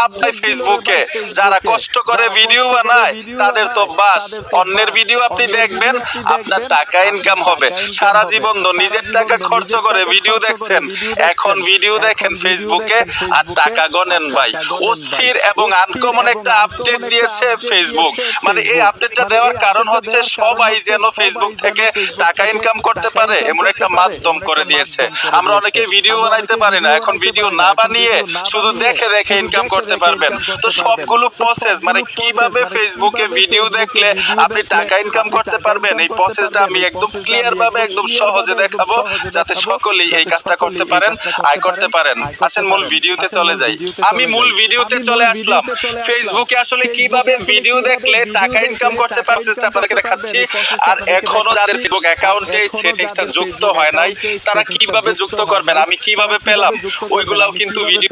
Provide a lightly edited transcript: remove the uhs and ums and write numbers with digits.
আপনার ফেসবুকে যারা কষ্ট করে ভিডিও বানায় তাদের তো বাস, অন্যের ভিডিও আপনি দেখবেন, আপনার টাকা ইনকাম হবে। সারা জীবন তো নিজের টাকা খরচ করে ভিডিও দেখছেন, এখন ভিডিও দেখেন ফেসবুকে আর টাকা গনেন ভাই। অস্থির এবং আনকমন একটা আপডেট দিয়েছে ফেসবুক। মানে এই আপডেটটা দেওয়ার কারণ হচ্ছে সবাই যেন ফেসবুক থেকে টাকা ইনকাম করতে পারে এমন একটা মাধ্যম করে দিয়েছে। আমরা অনেকে ভিডিও বানাইতে পারি না, এখন ভিডিও না বানিয়ে শুধু দেখে দেখে ইনকাম করতে পারবেন। তো সবগুলো প্রসেস, মানে কিভাবে ফেসবুকে ভিডিও দেখলে আপনি টাকা ইনকাম করতে পারবেন, এই প্রসেসটা আমি একদম ক্লিয়ার ভাবে একদম সহজে দেখাবো, যাতে সকলেই এই কাজটা করতে পারেন, আয় করতে পারেন। আসেন মূল ভিডিওতে চলে যাই। আমি মূল ভিডিওতে চলে আসলাম। ফেসবুকে আসলে কিভাবে ভিডিও দেখলে টাকা ইনকাম করতে পারবেন প্রসেসটা আপনাদেরকে দেখাচ্ছি। আর এখনো যাদের ফেসবুক অ্যাকাউন্টে এই সেটিংসটা যুক্ত হয় নাই, তারা কিভাবে যুক্ত করবেন, আমি কিভাবে পেলাম, ওইগুলাও কিন্তু ভিডিও